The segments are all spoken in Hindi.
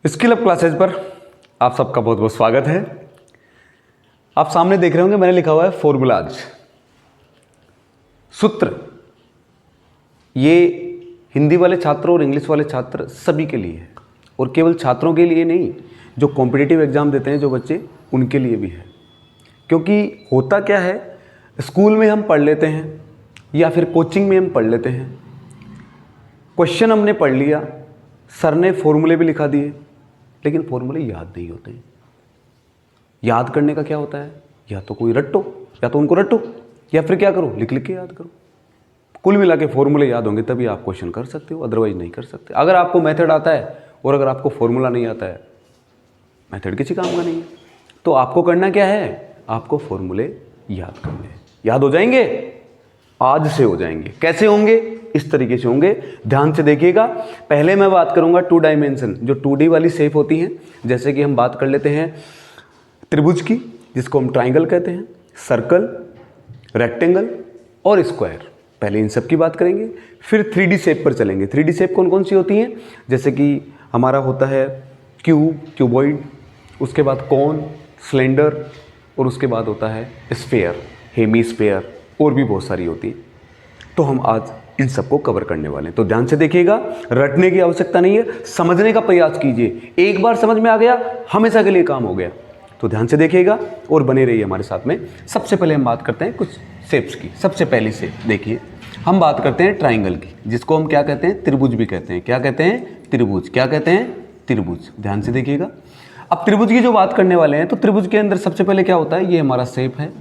स्किल अप क्लासेज पर आप सबका बहुत बहुत स्वागत है। आप सामने देख रहे होंगे मैंने लिखा हुआ है फॉर्मूलाज, सूत्र। ये हिंदी वाले छात्र और इंग्लिश वाले छात्र सभी के लिए है, और केवल छात्रों के लिए नहीं, जो कॉम्पिटिटिव एग्जाम देते हैं जो बच्चे, उनके लिए भी है। क्योंकि होता क्या है, स्कूल में हम पढ़ लेते हैं या फिर कोचिंग में हम पढ़ लेते हैं, क्वेश्चन हमने पढ़ लिया, सर ने फॉर्मूले भी लिखा दिए, लेकिन फॉर्मूले याद नहीं होते हैं। याद करने का क्या होता है, या तो कोई रटो, या तो उनको रटो, या फिर क्या करो, लिख लिख के याद करो। कुल मिला के फॉर्मूले याद होंगे तभी आप क्वेश्चन कर सकते हो, अदरवाइज नहीं कर सकते। अगर आपको मेथड आता है और अगर आपको फॉर्मूला नहीं आता है, मेथड किसी काम का नहीं है। तो आपको करना क्या है, आपको फॉर्मूले याद करने हैं। याद हो जाएंगे, आज से हो जाएंगे। कैसे होंगे, इस तरीके से होंगे, ध्यान से देखिएगा। पहले मैं बात करूंगा 2 डायमेंशन, जो 2D वाली शेप होती हैं। जैसे कि हम बात कर लेते हैं त्रिभुज की, जिसको हम ट्राइंगल कहते हैं, सर्कल, रेक्टेंगल और स्क्वायर। पहले इन सब की बात करेंगे, फिर 3D शेप पर चलेंगे। 3D शेप कौन कौन सी होती हैं, जैसे कि हमारा होता है क्यूब, क्यूबॉइड, उसके बाद कॉन, सिलेंडर, और उसके बाद होता है स्फेयर, हेमीस्फेयर, और भी बहुत सारी होती है। तो हम आज इन सबको कवर करने वाले हैं। तो ध्यान से देखिएगा, रटने की आवश्यकता नहीं है, समझने का प्रयास कीजिए। एक बार समझ में आ गया, हमेशा के लिए काम हो गया। तो ध्यान से देखिएगा और बने रहिए हमारे साथ में। सबसे पहले हम बात करते हैं कुछ शेप्स की। सबसे पहली शेप देखिए, हम बात करते हैं ट्राइंगल की, जिसको हम क्या कहते हैं, त्रिभुज भी कहते हैं। क्या कहते हैं, त्रिभुज। क्या कहते हैं, त्रिभुज। ध्यान से देखिएगा। अब त्रिभुज की जो बात करने वाले हैं, तो त्रिभुज के अंदर सबसे पहले क्या होता है, ये हमारा शेप है,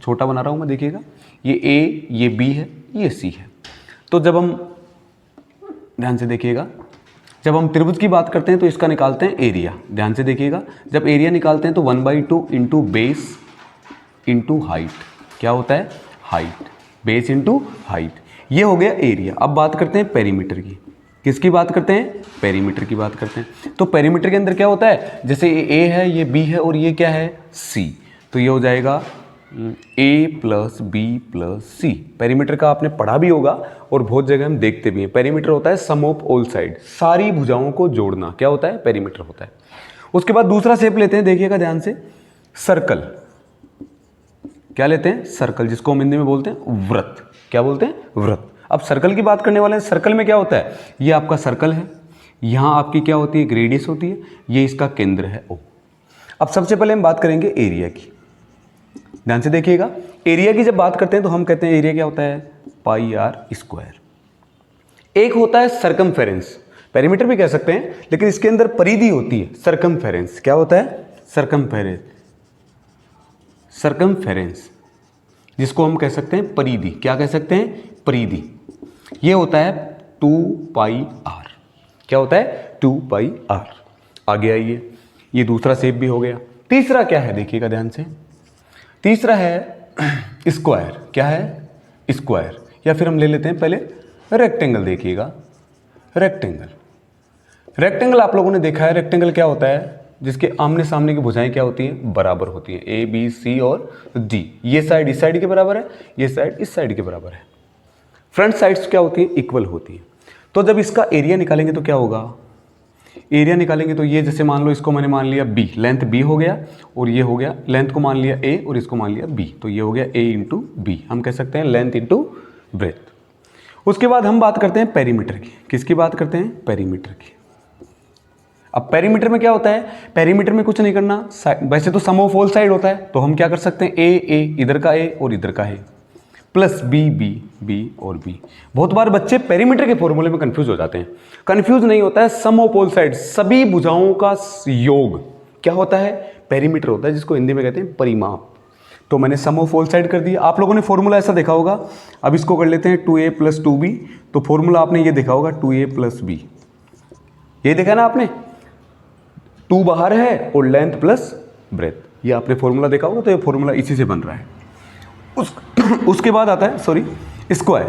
छोटा बना रहा हूं मैं, देखिएगा, ये ए, ये बी है, ये सी है। तो जब हम, ध्यान से देखिएगा, जब हम त्रिभुज की बात करते हैं तो इसका निकालते हैं एरिया। ध्यान से देखिएगा, जब एरिया निकालते हैं तो 1/2 इंटू बेस इंटू हाइट। क्या होता है, हाइट, बेस इंटू हाइट। ये हो गया एरिया। अब बात करते हैं पेरीमीटर की। किसकी बात करते हैं, पेरीमीटर की बात करते हैं। तो पेरीमीटर के अंदर क्या होता है, जैसे ये ए है, ये बी है और ये क्या है, सी। तो ये हो जाएगा A + B + C। पेरीमीटर का आपने पढ़ा भी होगा और बहुत जगह हम देखते भी हैं। पेरीमीटर होता है सम ऑफ ऑल साइड, सारी भुजाओं को जोड़ना। क्या होता है, पेरीमीटर होता है। उसके बाद दूसरा शेप लेते हैं, देखिएगा ध्यान से, सर्कल। क्या लेते हैं, सर्कल, जिसको हम हिंदी में बोलते हैं वृत्त। क्या बोलते हैं, वृत्त। अब सर्कल की बात करने वाले हैं। सर्कल में क्या होता है, ये आपका सर्कल है, यहाँ आपकी क्या होती है, रेडियस होती है, ये इसका केंद्र है O। अब सबसे पहले हम बात करेंगे एरिया की। ध्यान से देखिएगा, एरिया की जब बात करते हैं तो हम कहते हैं एरिया क्या होता है, πr²। एक होता है सरकमफेरेंस, पेरीमीटर भी कह सकते हैं, लेकिन इसके अंदर परिधि होती है, सरकमफेरेंस। क्या होता है, सरकमफेरेंस, सरकमफेरेंस, जिसको हम कह सकते हैं परिधि। क्या कह सकते हैं, परिधि। ये होता है 2πr। क्या होता है, 2πr। आगे आइए, ये दूसरा शेप भी हो गया। तीसरा क्या है, देखिएगा ध्यान से, तीसरा है स्क्वायर। क्या है, स्क्वायर, या फिर हम ले लेते हैं पहले रेक्टेंगल। देखिएगा, रेक्टेंगल। रेक्टेंगल आप लोगों ने देखा है, रेक्टेंगल क्या होता है, जिसके आमने सामने की भुजाएं क्या होती हैं, बराबर होती हैं, A B C और D। ये साइड इस साइड के बराबर है, ये साइड इस साइड के बराबर है। फ्रंट साइड्स क्या होती हैं, इक्वल होती हैं। तो जब इसका एरिया निकालेंगे तो क्या होगा, एरिया निकालेंगे तो ये, जैसे मान लो इसको मैंने मान लिया B, लेंथ B हो गया, और ये हो गया, लेंथ को मान लिया A और इसको मान लिया B, तो ये हो गया A × B। हम कह सकते हैं लेंथ इंटू ब्रेथ। उसके बाद हम बात करते हैं पेरीमीटर की। किसकी बात करते हैं, पेरीमीटर की। अब पेरीमीटर में क्या होता है, पेरीमीटर में कुछ नहीं करना, वैसे तो सम ऑफ ऑल साइड होता है, तो हम क्या कर सकते हैं, A इधर का A और इधर का A, प्लस B और B। बहुत बार बच्चे पेरीमीटर के फॉर्मूले में कंफ्यूज हो जाते हैं। कंफ्यूज नहीं होता है, सम ऑफ ऑल साइड, सभी भुजाओं का योग क्या होता है, पेरीमीटर होता है, जिसको हिंदी में कहते हैं परिमाप। तो मैंने सम ऑफ ऑल साइड कर दिया। आप लोगों ने फॉर्मूला ऐसा देखा होगा। अब इसको कर लेते हैं 2a + 2b। तो फॉर्मूला आपने ये देखा होगा, 2a + b। ये देखा ना आपने, 2 बाहर है और लेंथ प्लस ब्रेथ, ये आपने फॉर्मूला देखा होगा। तो ये फॉर्मूला इसी से बन रहा है। उसके बाद आता है, सॉरी, स्क्वायर।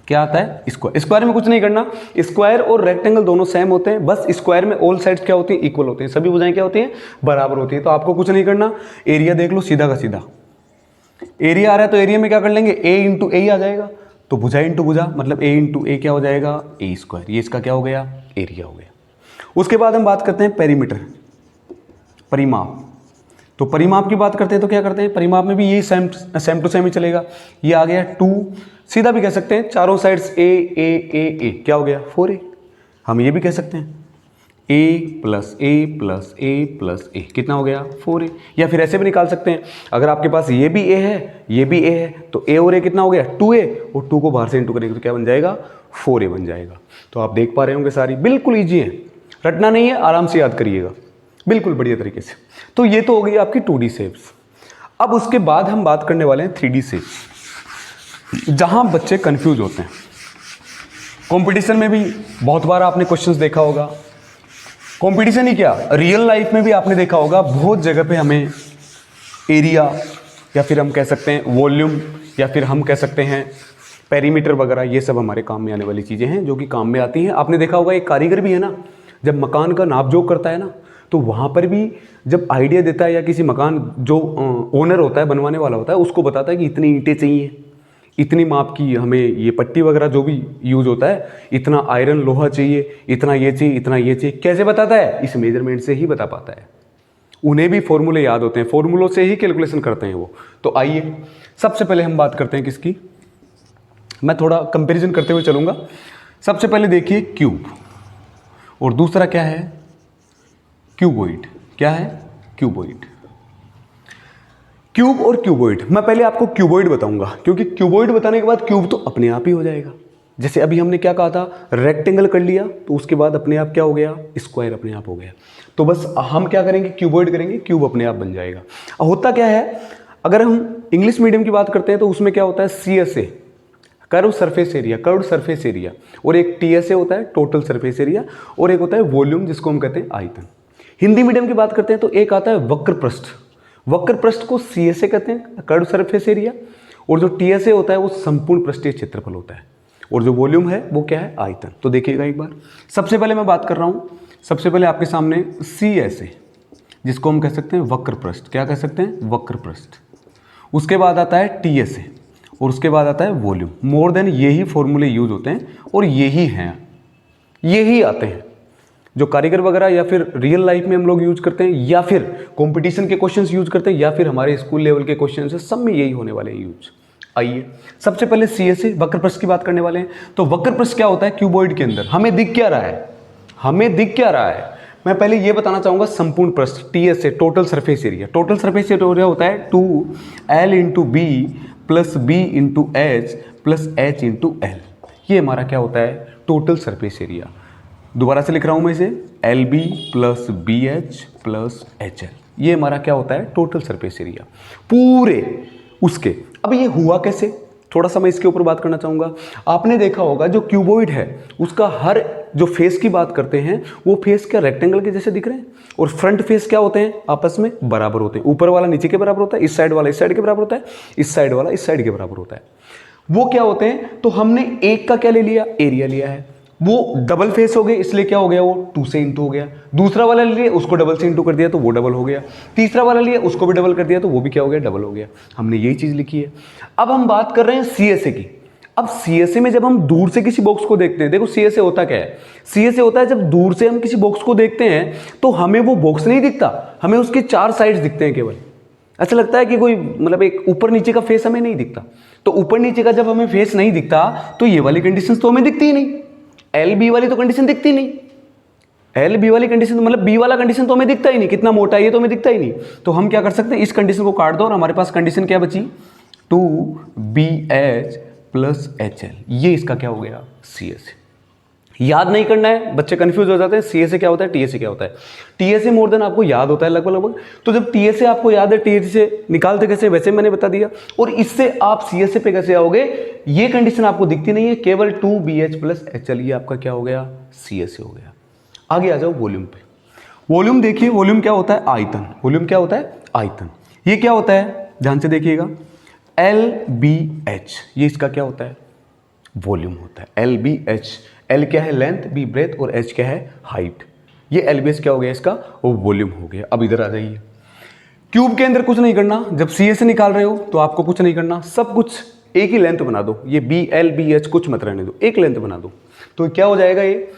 क्या आता है, स्क्वायर। स्क्वायर में कुछ नहीं करना, स्क्वायर और रेक्टेंगल दोनों सेम होते हैं, बस स्क्वायर में ऑल साइड्स क्या होती हैं, इक्वल होती हैं, सभी भुजाएं क्या होती हैं, बराबर होती हैं। तो आपको कुछ नहीं करना, एरिया देख लो, सीधा का सीधा एरिया आ रहा है, तो एरिया में क्या कर लेंगे, A × A आ जाएगा। तो भुजा इंटू भुजा, मतलब A × A क्या हो जाएगा, A²। ये इसका क्या हो गया, एरिया हो गया। उसके बाद हम बात करते हैं पेरीमीटर, परिमाप। तो परिमाप की बात करते हैं तो क्या करते हैं, परिमाप में भी यही सेम टू सेम ही चलेगा। ये आ गया 2, सीधा भी कह सकते हैं चारों साइड्स ए ए ए ए, क्या हो गया 4a। हम ये भी कह सकते हैं a plus A plus A plus A, कितना हो गया 4a। या फिर ऐसे भी निकाल सकते हैं, अगर आपके पास ये भी a है ये भी a है तो a और a कितना हो गया 2a, और 2 को बाहर से इंटू करेंगे तो क्या बन जाएगा 4a बन जाएगा। तो आप देख पा रहे होंगे सारी बिल्कुल ईजी है, रटना नहीं है, आराम से याद करिएगा बिल्कुल बढ़िया तरीके से। तो ये तो हो गई आपकी 2D शेप्स। अब उसके बाद हम बात करने वाले हैं 3D शेप्स, जहां बच्चे कंफ्यूज होते हैं। कंपटीशन में भी बहुत बार आपने क्वेश्चंस देखा होगा, कंपटीशन ही क्या रियल लाइफ में भी आपने देखा होगा, बहुत जगह पे हमें एरिया या फिर हम कह सकते हैं वॉल्यूम या फिर हम कह सकते हैं पेरीमीटर वगैरह, ये सब हमारे काम में आने वाली चीज़ें हैं जो कि काम में आती हैं। आपने देखा होगा एक कारीगर भी है ना, जब मकान का नापजोख करता है ना, तो वहाँ पर भी जब आइडिया देता है या किसी मकान जो ओनर होता है, बनवाने वाला होता है, उसको बताता है कि इतनी ईंटें चाहिए, इतनी माप की हमें ये पट्टी वगैरह जो भी यूज़ होता है, इतना आयरन लोहा चाहिए, इतना ये चाहिए, इतना ये चाहिए। कैसे बताता है, इस मेजरमेंट से ही बता पाता है। उन्हें भी फॉर्मूले याद होते हैं, फॉर्मूलों से ही कैलकुलेशन करते हैं वो। तो आइए सबसे पहले हम बात करते हैं किसकी, मैं थोड़ा कंपैरिजन करते हुए चलूँगा। सबसे पहले देखिए क्यूब, और दूसरा क्या है क्यूबॉइड। क्या है क्यूबॉइड। क्यूब और क्यूबॉइड, मैं पहले आपको क्यूबॉइड बताऊंगा, क्योंकि क्यूबॉइड बताने के बाद क्यूब तो अपने आप ही हो जाएगा। जैसे अभी हमने क्या कहा था, रेक्टेंगल कर लिया तो उसके बाद अपने आप क्या हो गया, स्क्वायर अपने आप हो गया। तो बस हम क्या करेंगे, क्यूबॉइड करेंगे, क्यूब अपने आप बन जाएगा। होता क्या है, अगर हम इंग्लिश मीडियम की बात करते हैं तो उसमें क्या होता है, CSA curve surface area, curve surface area, और एक TSA होता है टोटल सरफेस एरिया, और एक होता है वॉल्यूम जिसको हम कहते हैं आयतन। हिंदी मीडियम की बात करते हैं तो एक आता है वक्र पृष्ठ, वक्र पृष्ठ को CSA कहते हैं कर्व सरफेस एरिया, और जो TSA होता है वो संपूर्ण पृष्ठीय क्षेत्रफल होता है, और जो वॉल्यूम है वो क्या है आयतन। तो देखिएगा एक बार, सबसे पहले मैं बात कर रहा हूँ, सबसे पहले आपके सामने CSA जिसको हम कह सकते हैं वक्र पृष्ठ, क्या कह सकते हैं वक्र पृष्ठ। उसके बाद आता है TSA, और उसके बाद आता है वॉल्यूम। मोर देन यही फॉर्मूले यूज होते हैं और यही हैं, यही आते हैं जो कारीगर वगैरह या फिर रियल लाइफ में हम लोग यूज करते हैं, या फिर कंपटीशन के क्वेश्चंस यूज करते हैं, या फिर हमारे स्कूल लेवल के क्वेश्चंस है, सब में यही होने वाले हैं यूज। आइए सबसे पहले CSA वक्र पृष्ठ की बात करने वाले हैं। तो वक्र पृष्ठ क्या होता है क्यूबॉइड के अंदर, हमें दिख क्या रहा है, हमें दिख क्या रहा है। मैं पहले ये बताना चाहूंगा, संपूर्ण पृष्ठ TSA total surface area, total surface area होता है 2L into B plus B into H plus H into L. ये हमारा क्या होता है टोटल सरफेस एरिया। दोबारा से लिख रहा हूं मैं इसे, LB plus BH plus HL, ये हमारा क्या होता है टोटल सरफेस एरिया पूरे उसके। अब ये हुआ कैसे, थोड़ा सा मैं इसके ऊपर बात करना चाहूँगा। आपने देखा होगा जो क्यूबॉइड है उसका हर जो फेस की बात करते हैं वो फेस क्या रेक्टेंगल के जैसे दिख रहे हैं, और फ्रंट फेस क्या होते हैं आपस में बराबर होते हैं। ऊपर वाला नीचे के बराबर होता है, इस साइड वाला इस साइड के बराबर होता है, इस साइड वाला इस साइड के बराबर होता है। वो क्या होते हैं, तो हमने एक का क्या ले लिया, एरिया लिया है। वो डबल फेस हो गए इसलिए क्या हो गया, वो 2 से इंटू हो गया। दूसरा वाला लिए उसको डबल से इंटू कर दिया तो वो डबल हो गया। तीसरा वाला लिए उसको भी डबल कर दिया तो वो भी क्या हो गया, डबल हो गया। हमने यही चीज लिखी है। अब हम बात कर रहे हैं CSA की। अब CSA में जब हम दूर से किसी बॉक्स को देखते हैं, देखो CSA होता क्या है, CSA होता है जब दूर से हम किसी बॉक्स को देखते हैं तो हमें वो बॉक्स नहीं दिखता, हमें उसके 4 साइड्स दिखते हैं केवल। ऐसा लगता है कि कोई मतलब एक ऊपर नीचे का फेस हमें नहीं दिखता। तो ऊपर नीचे का जब हमें फेस नहीं दिखता तो ये वाली कंडीशन तो हमें दिखती ही नहीं, LB वाली तो कंडीशन दिखती नहीं। LB वाली कंडीशन मतलब B वाला कंडीशन तो हमें दिखता ही नहीं, कितना मोटा है ये तो हमें दिखता ही नहीं। तो हम क्या कर सकते हैं, इस कंडीशन को काट दो और हमारे पास कंडीशन क्या बची, 2BH प्लस HL, ये इसका क्या हो गया CSA। याद नहीं करना है, बच्चे कंफ्यूज हो जाते हैं CSA क्या होता है TSA क्या होता है। TSA मोर देन आपको याद होता है लगभग। तो जब TSA आपको याद है, TSA निकालते कैसे वैसे मैंने बता दिया, और इससे आप CSA पे कैसे आओगे, ये कंडीशन आपको दिखती नहीं है, केवल 2BH प्लस HL, ये आपका क्या हो गया CSA हो गया। आगे आ जाओ वॉल्यूम पे। वॉल्यूम देखिए, वॉल्यूम क्या होता है आयतन, वॉल्यूम क्या होता है आयतन। ये क्या होता है ध्यान से देखिएगा, LBH, ये इसका क्या होता है वॉल्यूम होता है। LBH, L क्या है लेंथ, B ब्रेथ, और H क्या है हाइट। ये LBH क्या हो गया इसका, वो वॉल्यूम हो गया। अब इधर आ जाइए, क्यूब के अंदर कुछ नहीं करना, जब CSA निकाल रहे हो तो आपको कुछ नहीं करना, सब कुछ एक ही लेंथ बना दो। ये BL BH कुछ मत रहने दो, एक लेंथ बना दो। तो क्या हो जाएगा ये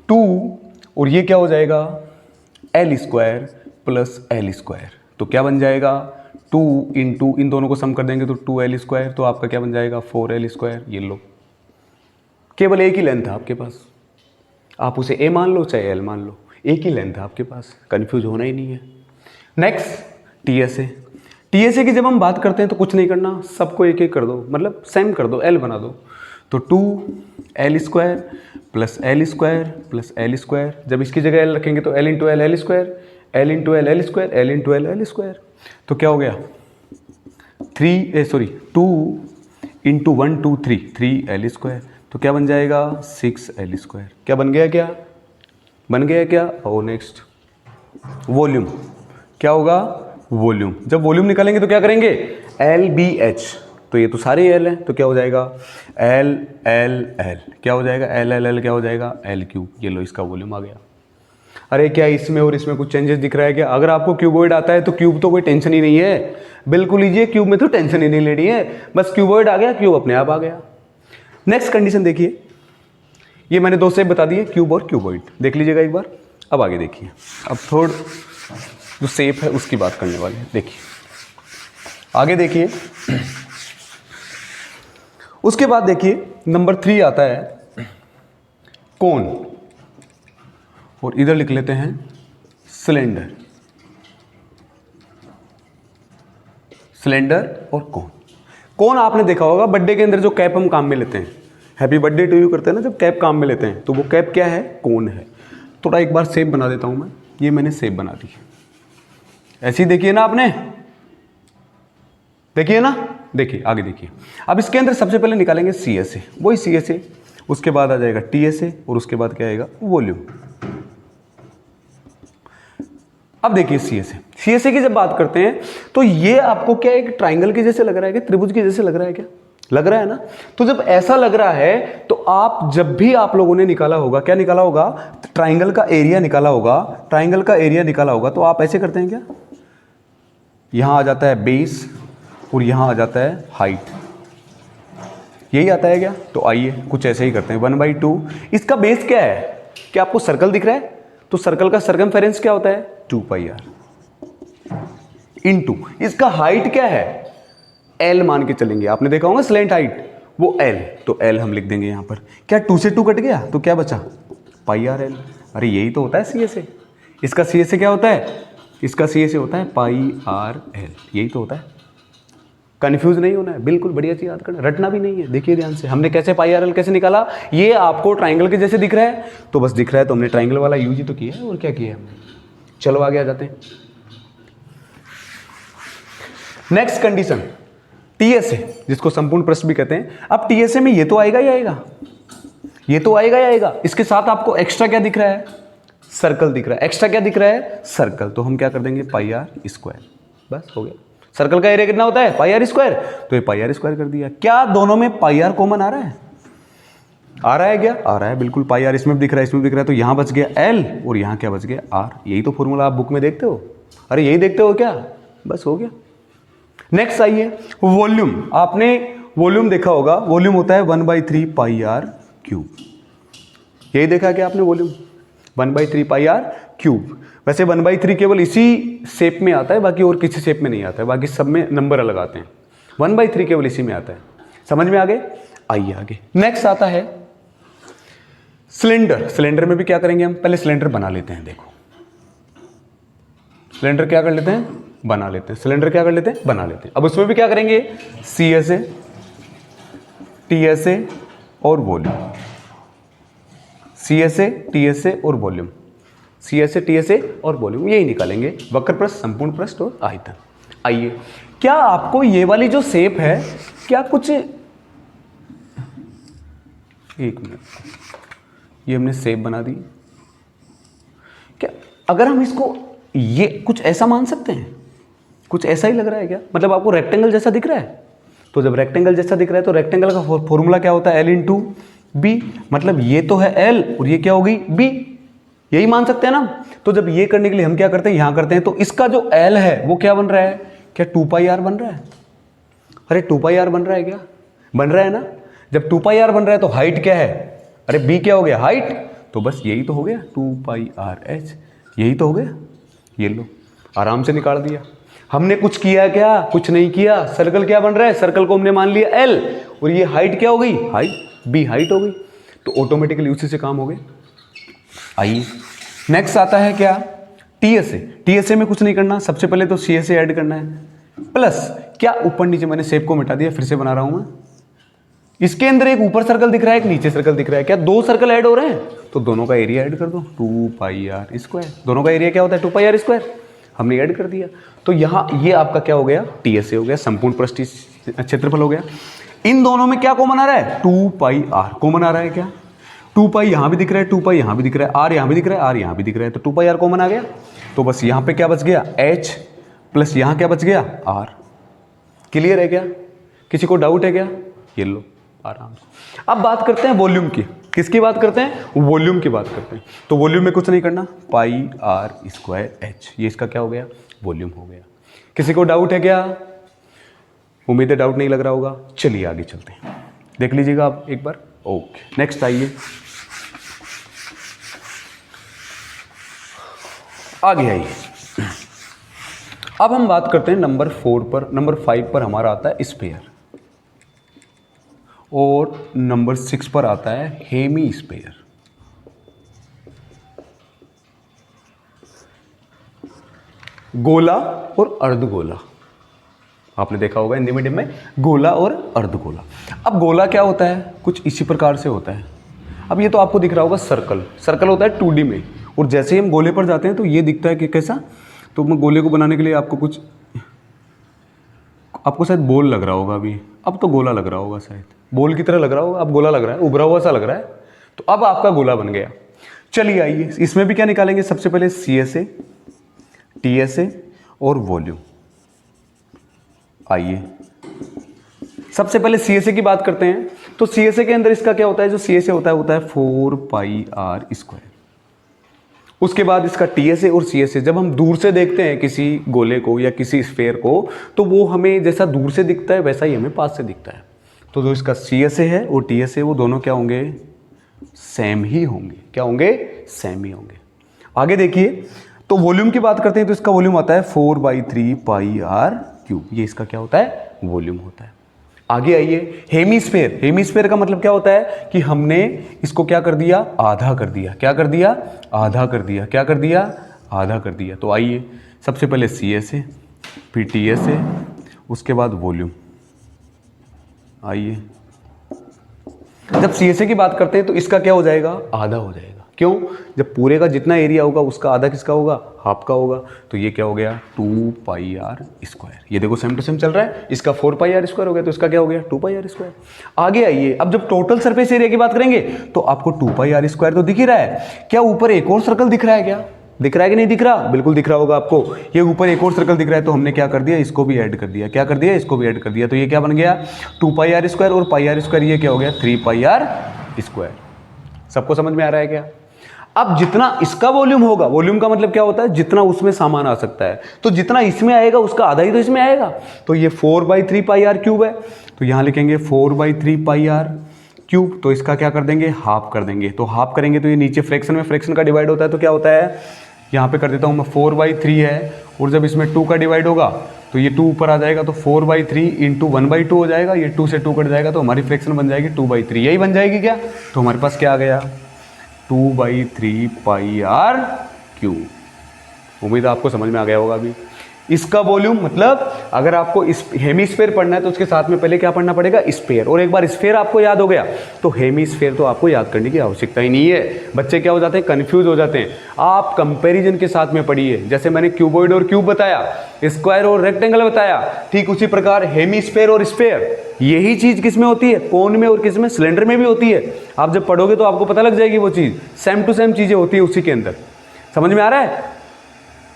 2 और ये क्या हो जाएगा, L square plus L square. तो क्या बन जाएगा, 2 इंटू इन दोनों को सम कर देंगे तो 2l स्क्वायर, तो आपका क्या बन जाएगा 4l स्क्वायर। ये लो, केवल एक ही लेंथ है आपके पास, आप उसे a मान लो चाहे l मान लो, एक ही लेंथ है आपके पास, कंफ्यूज होना ही नहीं है। Next TSA। TSA की जब हम बात करते हैं तो कुछ नहीं करना, सबको एक एक कर दो, मतलब सेम कर दो, l बना दो। तो 2l square plus L square plus L square, जब इसकी जगह l रखेंगे तो l into L square, l into L square, l into L square. तो क्या हो गया 2 इंटू 1 2 3l स्क्वायर। तो क्या बन जाएगा 6l स्क्वायर। क्या बन गया, क्या बन गया क्या। और नेक्स्ट वॉल्यूम, क्या होगा वॉल्यूम। जब वॉल्यूम निकालेंगे तो क्या करेंगे LBH, तो ये तो सारे L हैं, तो क्या हो जाएगा L क्या हो जाएगा L क्या हो जाएगा L क्यूब। ये लो इसका वॉल्यूम आ गया। अरे क्या इसमें और इसमें कुछ चेंजेस दिख रहा है क्या। अगर आपको क्यूबॉइड आता है तो क्यूब तो कोई टेंशन ही नहीं है, बिल्कुल लीजिए, क्यूब में तो टेंशन ही नहीं लेनी है, बस क्यूबॉइड आ गया, क्यूब अपने आप आ गया। नेक्स्ट कंडीशन देखिए, ये मैंने दो शेप बता दिए, क्यूब और क्यूबॉइड, देख लीजिएगा एक बार। अब आगे देखिए, अब थोड़ा जो शेप है उसकी बात करने वाले हैं। देखिए आगे देखिए, उसके बाद देखिए नंबर 3 आता है कोन, और इधर लिख लेते हैं सिलेंडर। सिलेंडर और कोन। कोन आपने देखा होगा बर्थडे के अंदर जो कैप हम काम में लेते हैं, हैप्पी बर्थडे टू यू करते हैं ना, जब कैप काम में लेते हैं तो वो कैप क्या है, कोन है। थोड़ा एक बार शेप बना देता हूं मैं, ये मैंने शेप बना दी, ऐसी देखिए ना आपने, देखिए ना, देखिए आगे देखिए। अब इसके अंदर सबसे पहले निकालेंगे CSA, वही CSA, उसके बाद आ जाएगा TSA, और उसके बाद क्या आएगा वॉल्यूम। अब देखिए CSA की जब बात करते हैं तो ये आपको क्या एक ट्राइंगल के जैसे लग रहा है क्या, त्रिभुज के जैसे लग रहा है क्या, लग रहा है ना। तो जब ऐसा लग रहा है तो आप जब भी आप लोगों ने निकाला होगा, क्या निकाला होगा, ट्राइंगल का एरिया निकाला होगा, ट्राइंगल का एरिया निकाला होगा, तो आप ऐसे करते हैं क्या, यहां आ जाता है बेस और यहां आ जाता है हाइट, यही आता है क्या। तो आइए कुछ ऐसे ही करते हैं, 1/2। इसका बेस क्या है, क्या आपको सर्कल दिख रहा है, तो सर्कल का सर्कमफेरेंस क्या होता है 2πr इनटू इसका हाइट क्या है L मान के चलेंगे, आपने देखा होगा स्लेंट हाइट वो L, तो L हम लिख देंगे यहां पर। क्या 2 से 2 कट गया तो क्या बचा πrl। अरे यही तो होता है CSA। इसका CSA क्या होता है, इसका CSA होता है πrl, यही तो होता है। कंफ्यूज नहीं होना है, बिल्कुल बढ़िया चीज याद करना, रटना भी नहीं है। देखिए ध्यान से, हमने कैसे πrl कैसे निकाला, ये आपको ट्राइंगल के जैसे दिख रहा है तो बस दिख रहा है तो हमने ट्राइंगल वाला यूज ही तो किया है, और क्या किया है हमने। चलो आगे आ जाते हैं। नेक्स्ट कंडीशन TSA, जिसको संपूर्ण पृष्ठ भी कहते हैं। अब TSA में ये तो आएगा ही आएगा, ये तो आएगा ही आएगा, इसके साथ आपको एक्स्ट्रा क्या दिख रहा है, सर्कल दिख रहा है। एक्स्ट्रा क्या दिख रहा है, सर्कल, तो हम क्या कर देंगे πr², बस हो गया। सर्कल का एरिया कितना होता है πr², तो ये πr² कर दिया। क्या दोनों में πr कॉमन आ रहा है, आ रहा है क्या, आ रहा है बिल्कुल। πr इसमें भी दिख रहा है, इसमें भी दिख रहा है, तो यहां बच गया L और यहां क्या बच गया R। यही तो फॉर्मूला आप बुक में देखते हो, अरे यही देखते हो क्या, बस हो गया। नेक्स्ट आइए वॉल्यूम। आपने वॉल्यूम देखा होगा, वॉल्यूम होता है 1/3πr³। यही देखा क्या आपने, वॉल्यूम 1/3πr³। वैसे 1/3 केवल इसी शेप में आता है, बाकी और किसी शेप में नहीं आता है, बाकी सब में नंबर अलग आते हैं। 1/3 केवल इसी में आता है, समझ में आ गए। आइए आगे, नेक्स्ट आता है सिलेंडर। सिलेंडर में भी क्या करेंगे हम, पहले सिलेंडर बना लेते हैं। देखो सिलेंडर क्या कर लेते हैं, बना लेते हैं। सिलेंडर क्या कर लेते हैं, बना लेते हैं। अब उसमें भी क्या करेंगे CSA TSA और वॉल्यूम, CSA TSA और वॉल्यूम, CSA TSA और वॉल्यूम, यही निकालेंगे, वक्र पृष्ठ, संपूर्ण पृष्ठ और आयतन। आइए, क्या आपको ये वाली जो शेप है, क्या कुछ, एक मिनट, ये हमने शेप बना दी, क्या अगर हम इसको ये कुछ ऐसा मान सकते हैं, कुछ ऐसा ही लग रहा है क्या, मतलब आपको रेक्टेंगल जैसा दिख रहा है। तो जब रेक्टेंगल जैसा दिख रहा है तो रेक्टेंगल का फॉर्मूला क्या होता है L × B, मतलब ये तो है L और ये क्या होगी B, यही मान सकते हैं ना। तो जब ये करने के लिए हम क्या करते हैं, यहां करते हैं, तो इसका जो L है वो क्या बन रहा है, क्या 2πr बन रहा है। अरे 2πr बन रहा है क्या, बन रहा है ना। जब 2πr बन रहा है तो हाइट क्या है, अरे B क्या हो गया हाइट, तो बस यही तो हो गया 2πr/h, यही तो हो गया। ये लो आराम से निकाल दिया। हमने कुछ किया क्या? कुछ नहीं किया। सर्कल क्या बन रहा है? सर्कल को हमने मान लिया l, और ये हाइट क्या हो गई? हाइट, b हाइट हो गई, तो ऑटोमेटिकली उसी से काम हो गए। आइए नेक्स्ट आता है क्या? TSA। TSA में कुछ नहीं करना, सबसे पहले तो CSA ऐड करना है, प्लस क्या ऊपर नीचे, मैंने शेप को मिटा दिया, फिर से बना रहा हूं मैं। इसके अंदर एक ऊपर सर्कल दिख रहा है, एक नीचे सर्कल दिख रहा है, क्या दो सर्कल ऐड हो रहे हैं? तो दोनों का एरिया ऐड कर दो, 2πr²। दोनों का एरिया क्या होता है? 2πr²। हमने ऐड कर दिया, तो यहाँ ये आपका क्या हो गया? TSA हो गया, संपूर्ण पृष्ठीय क्षेत्रफल हो गया। इन दोनों में क्या कॉमन आ रहा है? 2πr कॉमन आ रहा है। क्या 2π यहाँ भी दिख रहा है, 2π यहाँ भी दिख रहा है, r यहाँ भी दिख रहा है, r यहाँ भी दिख रहा है, तो 2πr कॉमन आ गया। तो बस यहाँ पे क्या बच गया? h, प्लस यहाँ क्या बच गया? r। क्लियर है क्या? किसी को डाउट है क्या? ये लो आराम से। अब बात करते हैं वॉल्यूम की। किसकी बात करते हैं? वॉल्यूम की बात करते हैं। तो वॉल्यूम में कुछ नहीं करना, πr²h, ये इसका क्या हो गया? वॉल्यूम हो गया। किसी को डाउट है क्या? उम्मीद है डाउट नहीं लग रहा होगा। चलिए आगे चलते हैं, देख लीजिएगा आप एक बार। ओके नेक्स्ट आइए, आगे आइए। अब हम बात करते हैं नंबर 4 पर। नंबर 5 पर हमारा आता है स्फीयर, और नंबर 6 पर आता है हेमी स्फीयर। गोला और अर्धगोला, आपने देखा होगा हिंदी मीडियम में, गोला और अर्धगोला। अब गोला क्या होता है? कुछ इसी प्रकार से होता है। अब ये तो आपको दिख रहा होगा सर्कल, सर्कल होता है 2D में, और जैसे ही हम गोले पर जाते हैं तो ये दिखता है कि कैसा। तो मैं गोले को बनाने के लिए आपको कुछ, आपको शायद बोल लग रहा होगा अभी, अब तो गोला लग रहा होगा, शायद बोल की तरह लग रहा होगा, अब गोला लग रहा है, उभरा हुआ सा लग रहा है, तो अब आपका गोला बन गया। चलिए आइए, इसमें भी क्या निकालेंगे? सबसे पहले CSA, TSA और वॉल्यूम। आइए सबसे पहले CSA की बात करते हैं। तो CSA के अंदर इसका क्या होता है? जो CSA होता है 4πr²। उसके बाद इसका TSA और CSA, जब हम दूर से देखते हैं किसी गोले को या किसी स्फेयर को, तो वो हमें जैसा दूर से दिखता है वैसा ही हमें पास से दिखता है। तो जो इसका CSA है और TSA, वो दोनों क्या होंगे? सेम ही होंगे। क्या होंगे? सेम ही होंगे। आगे देखिए, तो वॉल्यूम की बात करते हैं, तो इसका वॉल्यूम आता है 4/3πr³। ये इसका क्या होता है? वॉल्यूम होता है। आगे आइए, हेमीस्फेयर। हेमीस्फेयर का मतलब क्या होता है? कि हमने इसको क्या कर दिया? आधा कर दिया। क्या कर दिया? आधा कर दिया। क्या कर दिया? आधा कर दिया। तो आइए, सबसे पहले CSA, फिर TSA, उसके बाद वॉल्यूम। आइए, जब CSA की बात करते हैं तो इसका क्या हो जाएगा? आधा हो जाएगा। क्यों? जब पूरे का जितना एरिया होगा उसका आधा किसका होगा? हाफ का होगा। तो ये क्या हो गया? 2πr²। ये देखो सेम टू सेम चल रहा है। इसका 4πr² हो गया, तो इसका क्या हो गया? 2πr²। आगे आइए, अब जब टोटल सरफेस एरिया की बात करेंगे तो आपको 2πr² तो दिख ही रहा है। क्या ऊपर एक और सर्कल दिख रहा है? क्या दिख रहा है कि नहीं दिख रहा? बिल्कुल दिख रहा होगा आपको। ये ऊपर एक और सर्कल दिख रहा है, तो हमने क्या कर दिया? इसको भी ऐड कर दिया। क्या कर दिया? इसको भी ऐड कर दिया। तो ये क्या बन गया? 2πr² और πr², ये क्या हो गया? 3πr²। सबको समझ में आ रहा है क्या? अब जितना इसका वॉल्यूम होगा, वॉल्यूम का मतलब क्या होता है? जितना उसमें सामान आ सकता है, तो जितना इसमें आएगा उसका आधा ही तो इसमें आएगा। तो ये 4/3πr³ है, तो यहाँ लिखेंगे 4/3πr³। तो इसका क्या कर देंगे? हाफ कर देंगे। तो हाफ करेंगे तो ये नीचे फ्रैक्शन में फ्रैक्शन का डिवाइड होता है, तो क्या होता है? यहाँ पे कर देता हूँ मैं, 4/3 है, और जब इसमें 2 का डिवाइड होगा तो ये 2 ऊपर आ जाएगा, तो 4/3 × 1/2 हो जाएगा। ये 2 से 2 कट जाएगा, तो हमारी फ्रैक्शन बन जाएगी 2/3। यही बन जाएगी क्या? तो हमारे पास क्या आ गया? 2/3πr³। उम्मीद आपको समझ में आ गया होगा अभी। इसका वॉल्यूम मतलब, अगर आपको इस हेमीस्फेयर पढ़ना है तो उसके साथ में पहले क्या पढ़ना पड़ेगा? स्फेयर। और एक बार स्फेयर आपको याद हो गया तो हेमीस्फेयर तो आपको याद करने की आवश्यकता ही नहीं है। बच्चे क्या हो जाते हैं? कंफ्यूज हो जाते हैं। आप कंपैरिजन के साथ में पढ़िए। जैसे मैंने क्यूबॉइड और क्यूब बताया, स्क्वायर और रेक्टेंगल बताया, ठीक उसी प्रकार हेमीस्फेयर और स्फेयर, यही चीज किस में होती है? कोन में और किस में? सिलेंडर में भी होती है। आप जब पढ़ोगे तो आपको पता लग जाएगी वो चीज। सेम टू सेम चीजें होती है उसी के अंदर। समझ में आ रहा है?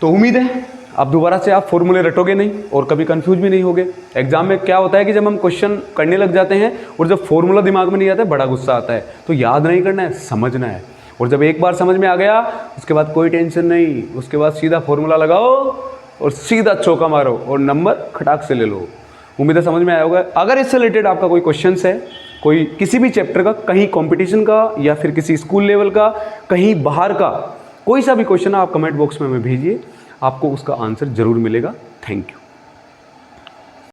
तो उम्मीद है अब दोबारा से आप फॉर्मूले रटोगे नहीं और कभी कंफ्यूज भी नहीं होगे। एग्जाम में क्या होता है कि जब हम क्वेश्चन करने लग जाते हैं और जब फॉर्मूला दिमाग में नहीं आता है, बड़ा गुस्सा आता है। तो याद नहीं करना है, समझना है। और जब एक बार समझ में आ गया उसके बाद कोई टेंशन नहीं, उसके बाद सीधा फॉर्मूला लगाओ और सीधा चौका मारो और नंबर खटाक से ले लो। उम्मीद है समझ में आया होगा। अगर इससे रिलेटेड आपका कोई क्वेश्चन है कोई किसी भी चैप्टर का, कहीं कंपटीशन का या फिर किसी स्कूल लेवल का, कहीं बाहर का, कोई सा भी क्वेश्चन आप कमेंट बॉक्स में हमें भेजिए, आपको उसका आंसर ज़रूर मिलेगा। Thank you.